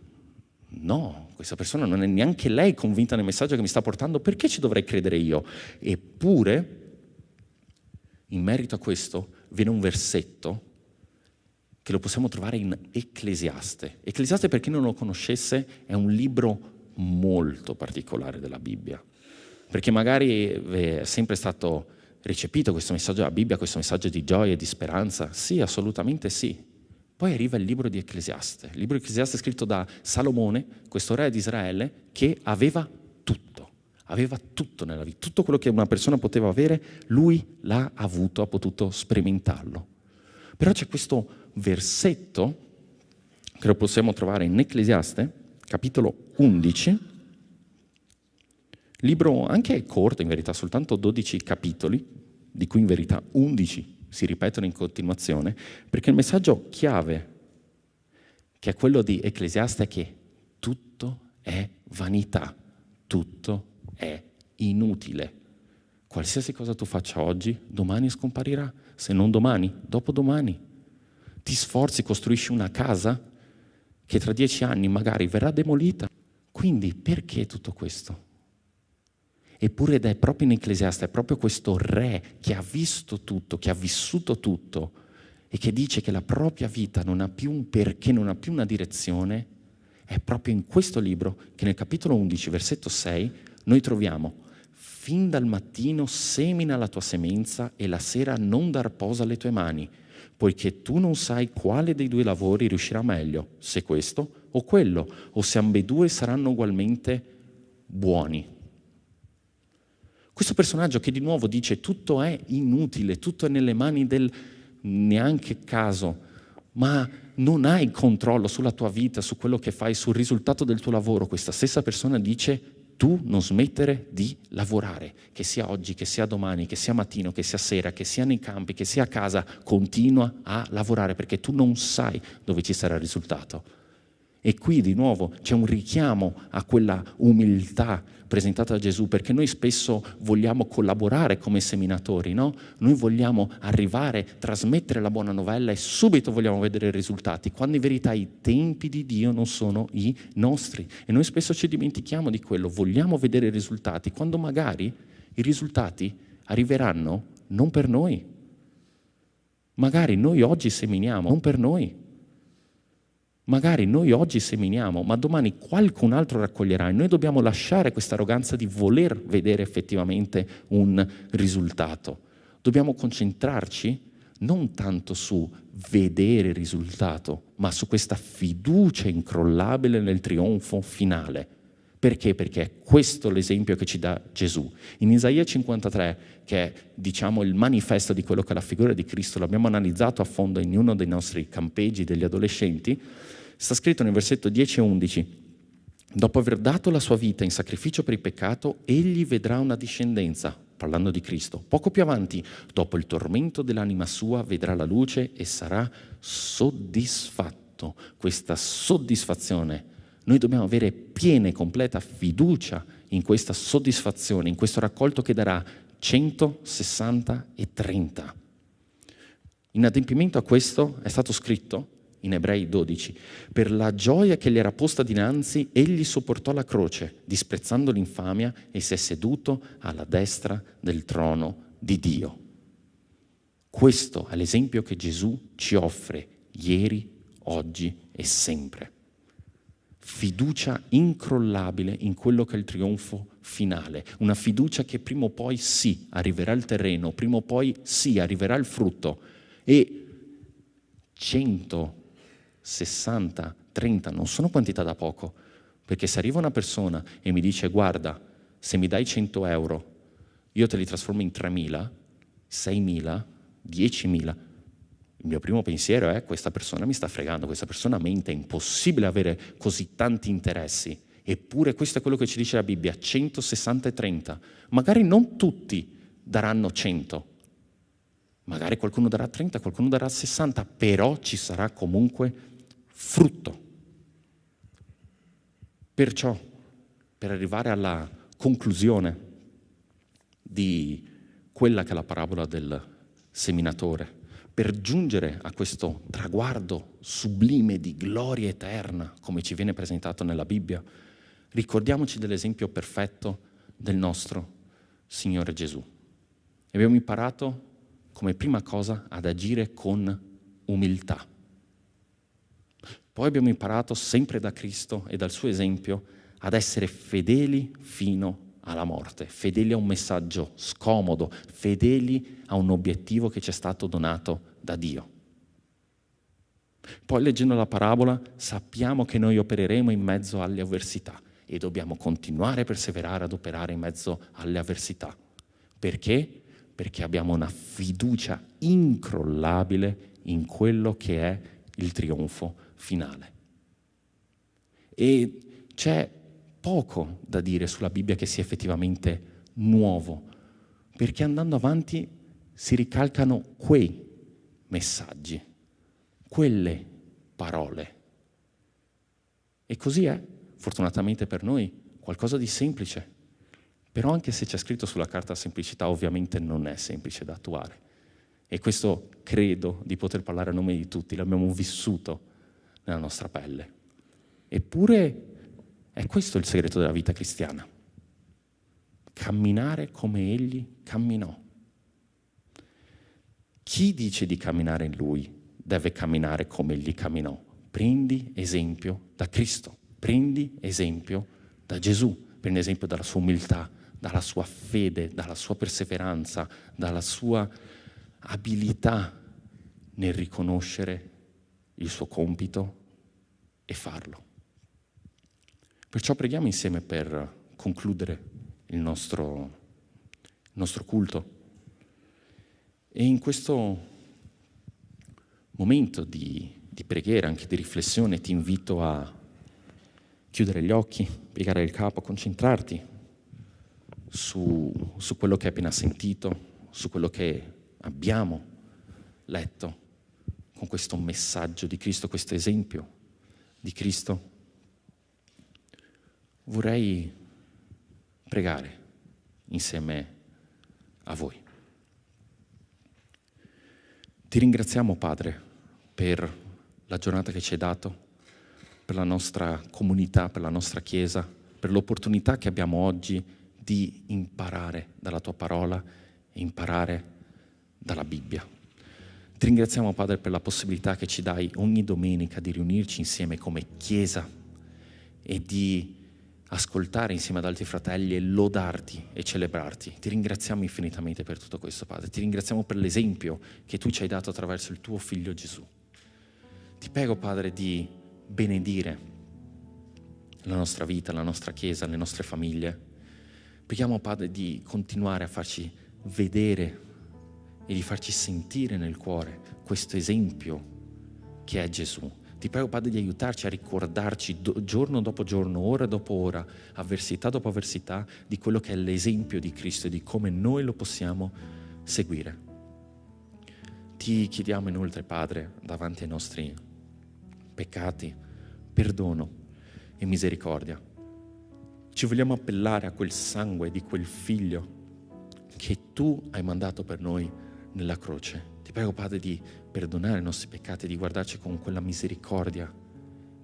No, questa persona non è neanche lei convinta nel messaggio che mi sta portando, perché ci dovrei credere io? Eppure, in merito a questo, viene un versetto che lo possiamo trovare in Ecclesiaste. Ecclesiaste, per chi non lo conoscesse, è un libro molto particolare della Bibbia, perché magari è sempre stato recepito questo messaggio della Bibbia, questo messaggio di gioia e di speranza. Sì, assolutamente sì. Poi arriva il libro di Ecclesiaste. Il libro di Ecclesiaste è scritto da Salomone, questo re di Israele, che aveva tutto nella vita. Tutto quello che una persona poteva avere, lui l'ha avuto, ha potuto sperimentarlo. Però c'è questo versetto, che lo possiamo trovare in Ecclesiaste, capitolo 11, libro anche corto in verità, soltanto 12 capitoli, di cui in verità 11 si ripetono in continuazione, perché il messaggio chiave, che è quello di Ecclesiaste, è che tutto è vanità, tutto è inutile. Qualsiasi cosa tu faccia oggi, domani scomparirà, se non domani, dopodomani. Ti sforzi, costruisci una casa che tra 10 anni magari verrà demolita. Quindi perché tutto questo? Eppure ed è proprio in Ecclesiaste, è proprio questo re che ha visto tutto, che ha vissuto tutto e che dice che la propria vita non ha più un perché, non ha più una direzione. È proprio in questo libro che nel capitolo 11, versetto 6, noi troviamo: fin dal mattino semina la tua semenza e la sera non dar posa alle tue mani, poiché tu non sai quale dei due lavori riuscirà meglio, se questo o quello, o se ambedue saranno ugualmente buoni. Questo personaggio che di nuovo dice tutto è inutile, tutto è nelle mani del neanche caso, ma non hai controllo sulla tua vita, su quello che fai, sul risultato del tuo lavoro. Questa stessa persona dice: tu non smettere di lavorare, che sia oggi, che sia domani, che sia mattino, che sia sera, che sia nei campi, che sia a casa, continua a lavorare perché tu non sai dove ci sarà il risultato. E qui di nuovo c'è un richiamo a quella umiltà presentata da Gesù, perché noi spesso vogliamo collaborare come seminatori, no? Noi vogliamo arrivare, trasmettere la buona novella e subito vogliamo vedere i risultati, quando in verità i tempi di Dio non sono i nostri. E noi spesso ci dimentichiamo di quello, vogliamo vedere i risultati, quando magari i risultati arriveranno non per noi. Magari noi oggi seminiamo, non per noi. Magari noi oggi seminiamo, ma domani qualcun altro raccoglierà e noi dobbiamo lasciare questa arroganza di voler vedere effettivamente un risultato. Dobbiamo concentrarci non tanto su vedere il risultato, ma su questa fiducia incrollabile nel trionfo finale. Perché? Perché è questo l'esempio che ci dà Gesù. In Isaia 53, che è diciamo il manifesto di quello che è la figura di Cristo, l'abbiamo analizzato a fondo in uno dei nostri campeggi degli adolescenti, sta scritto nel versetto 10 e 11: dopo aver dato la sua vita in sacrificio per il peccato, egli vedrà una discendenza, parlando di Cristo. Poco più avanti, dopo il tormento dell'anima sua, vedrà la luce e sarà soddisfatto. Questa soddisfazione, noi dobbiamo avere piena e completa fiducia in questa soddisfazione, in questo raccolto che darà 100, 60 e 30. In adempimento a questo è stato scritto in Ebrei 12: per la gioia che gli era posta dinanzi, egli sopportò la croce, disprezzando l'infamia, e si è seduto alla destra del trono di Dio. Questo è l'esempio che Gesù ci offre ieri, oggi e sempre. Fiducia incrollabile in quello che è il trionfo finale, una fiducia che prima o poi sì, arriverà il terreno, prima o poi sì, arriverà il frutto. E 100, 60, 30 non sono quantità da poco, perché se arriva una persona e mi dice: guarda, se mi dai 100 euro io te li trasformo in 3.000, 6.000, 10.000, il mio primo pensiero è: questa persona mi sta fregando, questa persona mente, è impossibile avere così tanti interessi. Eppure questo è quello che ci dice la Bibbia: 100, 60 e 30. Magari non tutti daranno 100, magari qualcuno darà 30, qualcuno darà 60, però ci sarà comunque frutto. Perciò, per arrivare alla conclusione di quella che è la parabola del seminatore, per giungere a questo traguardo sublime di gloria eterna, come ci viene presentato nella Bibbia, ricordiamoci dell'esempio perfetto del nostro Signore Gesù. Abbiamo imparato come prima cosa ad agire con umiltà. Poi abbiamo imparato sempre da Cristo e dal suo esempio ad essere fedeli fino alla morte, fedeli a un messaggio scomodo, fedeli a un obiettivo che ci è stato donato da Dio. Poi leggendo la parabola sappiamo che noi opereremo in mezzo alle avversità e dobbiamo continuare a perseverare ad operare in mezzo alle avversità. Perché? Perché abbiamo una fiducia incrollabile in quello che è il trionfo finale. E c'è poco da dire sulla Bibbia che sia effettivamente nuovo, perché andando avanti si ricalcano quei messaggi, quelle parole. E così è, fortunatamente per noi, qualcosa di semplice. Però anche se c'è scritto sulla carta semplicità, ovviamente non è semplice da attuare. E questo credo di poter parlare a nome di tutti, l'abbiamo vissuto nella nostra pelle. Eppure è questo il segreto della vita cristiana. Camminare come Egli camminò. Chi dice di camminare in Lui deve camminare come Egli camminò. Prendi esempio da Cristo, prendi esempio da Gesù, prendi esempio dalla sua umiltà, dalla sua fede, dalla sua perseveranza, dalla sua abilità nel riconoscere il suo compito e farlo. Perciò preghiamo insieme per concludere il nostro culto. E in questo momento di preghiera, anche di riflessione, ti invito a chiudere gli occhi, piegare il capo, concentrarti su quello che hai appena sentito, su quello che abbiamo letto con questo messaggio di Cristo, questo esempio di Cristo. Vorrei pregare insieme a voi. Ti ringraziamo, Padre, per la giornata che ci hai dato, per la nostra comunità, per la nostra Chiesa, per l'opportunità che abbiamo oggi di imparare dalla tua parola e imparare dalla Bibbia. Ti ringraziamo, Padre, per la possibilità che ci dai ogni domenica di riunirci insieme come Chiesa e di ascoltare insieme ad altri fratelli e lodarti e celebrarti. Ti ringraziamo infinitamente per tutto questo, Padre. Ti ringraziamo per l'esempio che tu ci hai dato attraverso il tuo Figlio Gesù. Ti prego, Padre, di benedire la nostra vita, la nostra Chiesa, le nostre famiglie. Preghiamo, Padre, di continuare a farci vedere e di farci sentire nel cuore questo esempio che è Gesù. Ti prego, Padre, di aiutarci a ricordarci giorno dopo giorno, ora dopo ora, avversità dopo avversità, di quello che è l'esempio di Cristo e di come noi lo possiamo seguire. Ti chiediamo inoltre, Padre, davanti ai nostri peccati, perdono e misericordia. Ci vogliamo appellare a quel sangue di quel Figlio che tu hai mandato per noi nella croce. Ti prego, Padre, di perdonare i nostri peccati, di guardarci con quella misericordia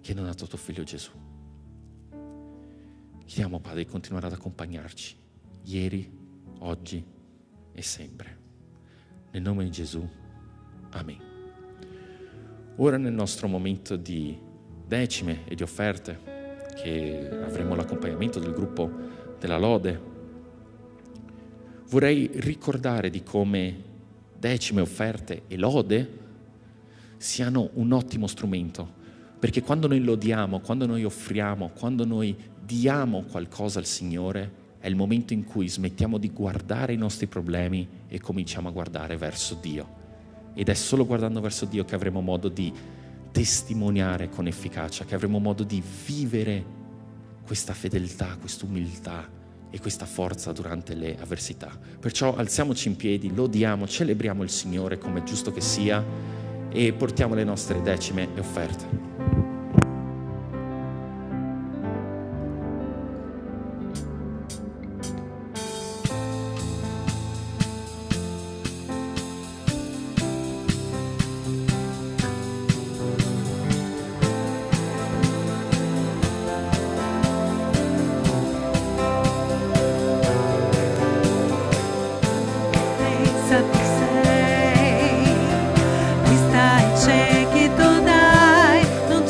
che hai donato tuo Figlio Gesù. Chiediamo, Padre, di continuare ad accompagnarci ieri, oggi e sempre. Nel nome di Gesù. Amen. Ora nel nostro momento di decime e di offerte, che avremo l'accompagnamento del gruppo della Lode, vorrei ricordare di come decime, offerte e lode siano un ottimo strumento, perché quando noi lodiamo, quando noi offriamo, quando noi diamo qualcosa al Signore, è il momento in cui smettiamo di guardare i nostri problemi e cominciamo a guardare verso Dio. Ed è solo guardando verso Dio che avremo modo di testimoniare con efficacia, che avremo modo di vivere questa fedeltà, questa umiltà e questa forza durante le avversità. Perciò alziamoci in piedi, lodiamo, celebriamo il Signore come è giusto che sia e portiamo le nostre decime e offerte. Mi stai ciechi tu dai, non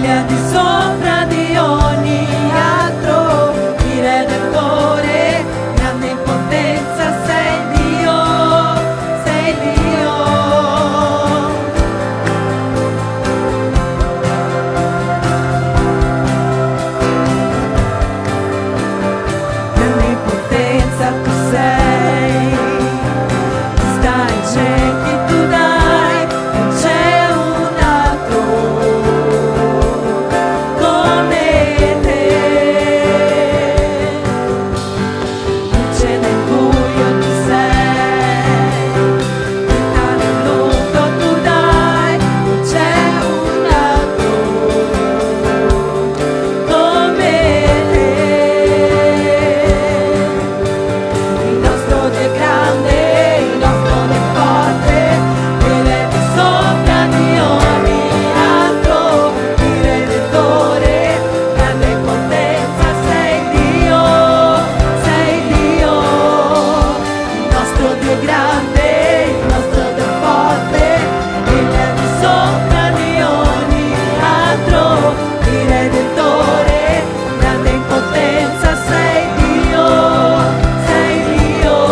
Egli è di sopra di ogni altro, il Redentore, grande in potenza, sei Dio, sei Dio. Grande in potenza tu sei, stai ciechi tu dai, non c'è un altro come te. Luce nel buio tu sei, vita nel nudo tu dai, non c'è un altro come te. Il nostro Dio è grande, il nostro Dio è forte, Egli è di sopra di ogni altro, il Redentore, grande in potenza, sei Dio, sei Dio. Il nostro Dio è grande, il nostro Dio è forte, Egli è di sopra di ogni altro, il Redentore, grande in potenza, sei Dio, sei Dio.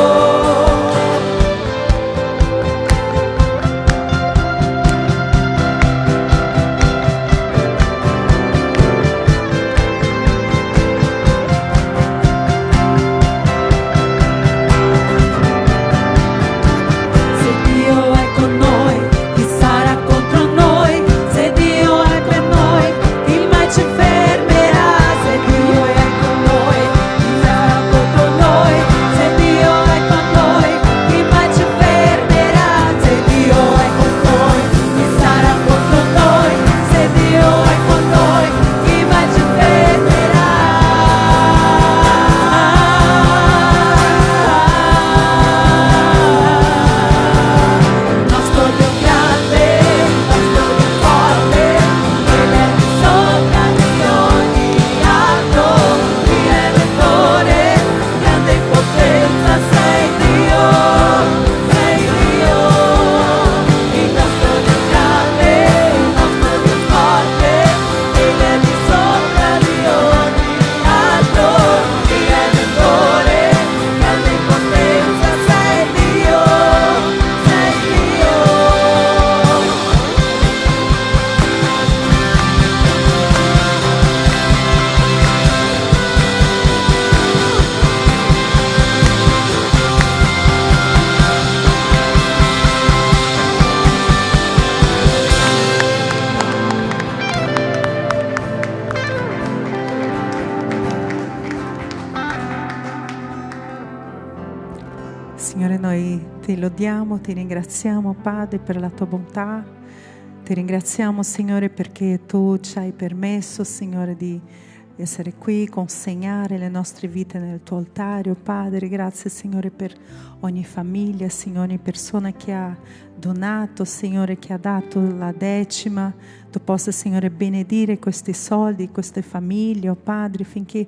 Se Dio è con noi, chi sarà contro noi? Se Dio è per noi, chi mai ci fermerà? Se Dio è con noi, chi sarà contro noi? Se Dio è con noi, chi mai ci fermerà? Se Dio è con noi, chi sarà contro noi? Se Dio è con noi, chi mai ci fermerà? Il nostro Dio è grande, il nostro Dio è forte, Egli è di sopra di ogni altro, il Redentore, grande in potenza, sei Dio, sei Dio. Il nostro Dio è grande, il nostro Dio è forte, Egli è di sopra di ogni altro, il Redentore, grande in potenza, sei Dio, sei Dio. Signore, noi ti lodiamo, ti ringraziamo, Padre, per la tua bontà. Ti ringraziamo, Signore, perché tu ci hai permesso, Signore, di essere qui, consegnare le nostre vite nel tuo altario. Padre, grazie, Signore, per ogni famiglia, Signore, ogni persona che ha donato, Signore, che ha dato la decima. Tu possa, Signore, benedire questi soldi, queste famiglie, oh Padre, finché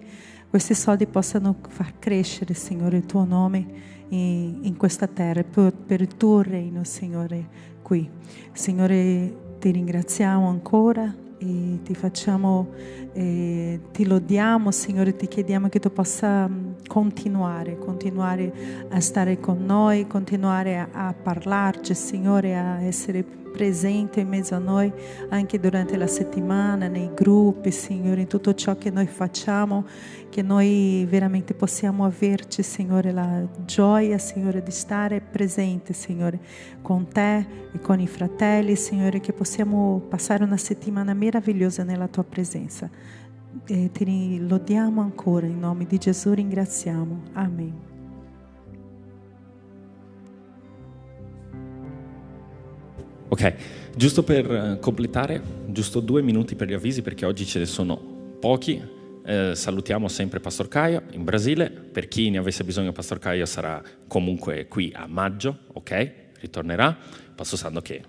questi soldi possano far crescere, Signore, il tuo nome in questa terra, per il tuo regno, Signore, qui. Signore, ti ringraziamo ancora e ti facciamo, ti lodiamo, Signore, ti chiediamo che tu possa continuare a stare con noi, continuare a parlarci, Signore, a essere presente in mezzo a noi anche durante la settimana, nei gruppi, Signore, in tutto ciò che noi facciamo, che noi veramente possiamo averci, Signore, la gioia, Signore, di stare presente, Signore, con te e con i fratelli, Signore, che possiamo passare una settimana meravigliosa nella tua presenza. E ti lodiamo ancora, in nome di Gesù ringraziamo. Amen. Ok, giusto per completare, giusto 2 minuti per gli avvisi perché oggi ce ne sono pochi. Salutiamo sempre Pastor Caio in Brasile. Per chi ne avesse bisogno, Pastor Caio sarà comunque qui a maggio, ok? Ritornerà. Passo Sando che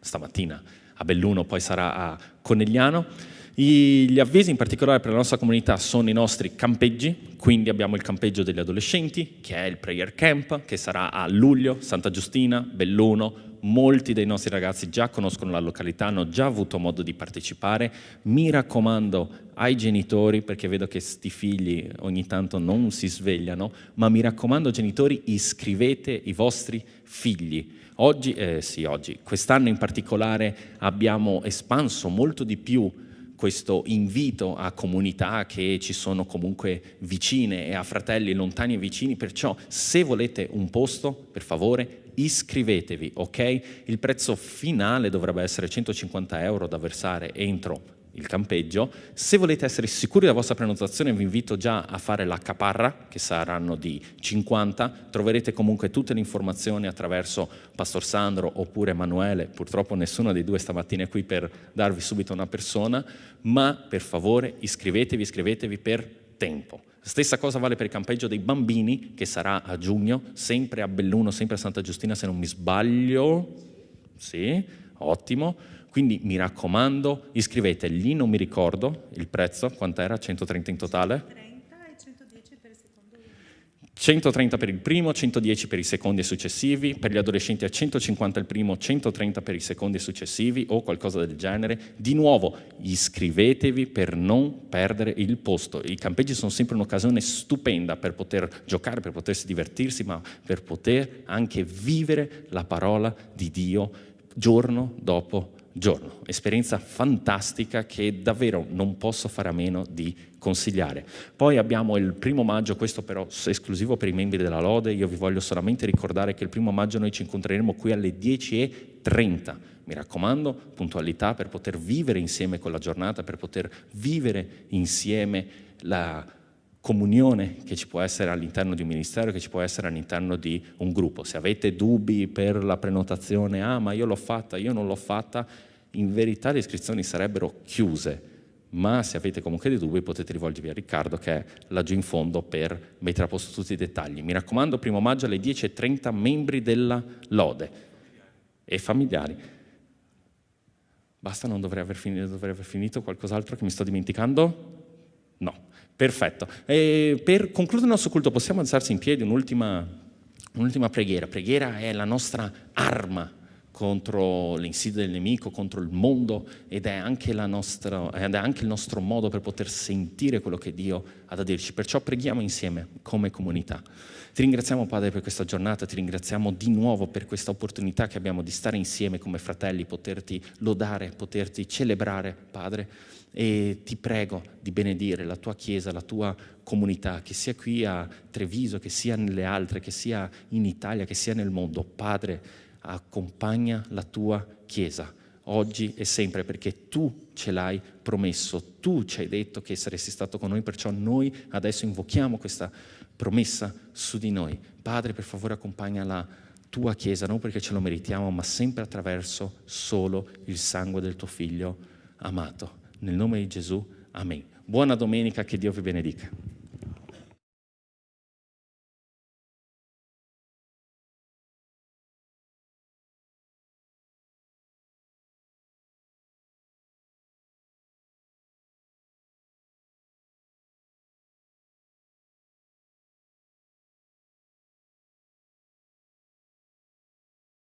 stamattina a Belluno, poi sarà a Conegliano. Gli avvisi in particolare per la nostra comunità sono i nostri campeggi, quindi abbiamo il campeggio degli adolescenti, che è il Prayer Camp, che sarà a luglio, Santa Giustina, Belluno, molti dei nostri ragazzi già conoscono la località, hanno già avuto modo di partecipare. Mi raccomando ai genitori, perché vedo che sti figli ogni tanto non si svegliano, ma mi raccomando genitori, iscrivete i vostri figli. Oggi, quest'anno in particolare abbiamo espanso molto di più questo invito a comunità che ci sono comunque vicine e a fratelli lontani e vicini, perciò se volete un posto, per favore, iscrivetevi, ok? Il prezzo finale dovrebbe essere 150 euro da versare entro il campeggio. Se volete essere sicuri della vostra prenotazione vi invito già a fare la caparra, che saranno di 50, troverete comunque tutte le informazioni attraverso Pastor Sandro oppure Emanuele, purtroppo nessuno dei due stamattina è qui per darvi subito una persona, ma per favore iscrivetevi per tempo. Stessa cosa vale per il campeggio dei bambini, che sarà a giugno, sempre a Belluno, sempre a Santa Giustina se non mi sbaglio. Sì, ottimo. Quindi mi raccomando, iscrivete, lì non mi ricordo il prezzo, quant'era? 130 in totale? 30 e 110 per il secondo. 130 per il primo, 110 per i secondi e successivi, per gli adolescenti a 150 il primo, 130 per i secondi e successivi o qualcosa del genere. Di nuovo, iscrivetevi per non perdere il posto. I campeggi sono sempre un'occasione stupenda per poter giocare, per potersi divertirsi, ma per poter anche vivere la parola di Dio giorno dopo giorno. Esperienza fantastica che davvero non posso fare a meno di consigliare. Poi abbiamo il 1° maggio, questo però esclusivo per i membri della Lode. Io vi voglio solamente ricordare che il 1° maggio noi ci incontreremo qui alle 10:30. Mi raccomando, puntualità per poter vivere insieme quella giornata, per poter vivere insieme la comunione che ci può essere all'interno di un ministero, che ci può essere all'interno di un gruppo. Se avete dubbi per la prenotazione, ma io l'ho fatta, io non l'ho fatta, in verità le iscrizioni sarebbero chiuse, ma se avete comunque dei dubbi potete rivolgervi a Riccardo che è laggiù in fondo per mettere a posto tutti i dettagli. Mi raccomando, 1° maggio alle 10:30, membri della Lode e familiari. Basta, non dovrei aver finito qualcos'altro che mi sto dimenticando? No. Perfetto. E per concludere il nostro culto possiamo alzarsi in piedi, un'ultima preghiera. Preghiera è la nostra arma contro le insidie del nemico, contro il mondo, ed è anche il nostro modo per poter sentire quello che Dio ha da dirci. Perciò preghiamo insieme come comunità. Ti ringraziamo, Padre, per questa giornata, ti ringraziamo di nuovo per questa opportunità che abbiamo di stare insieme come fratelli, poterti lodare, poterti celebrare, Padre. E ti prego di benedire la tua Chiesa, la tua comunità, che sia qui a Treviso, che sia nelle altre, che sia in Italia, che sia nel mondo. Padre, accompagna la tua Chiesa oggi e sempre, perché tu ce l'hai promesso, tu ci hai detto che saresti stato con noi, perciò noi adesso invochiamo questa promessa su di noi. Padre, per favore accompagna la tua Chiesa, non perché ce lo meritiamo, ma sempre attraverso solo il sangue del tuo Figlio amato. Nel nome di Gesù, amen. Buona domenica, che Dio vi benedica.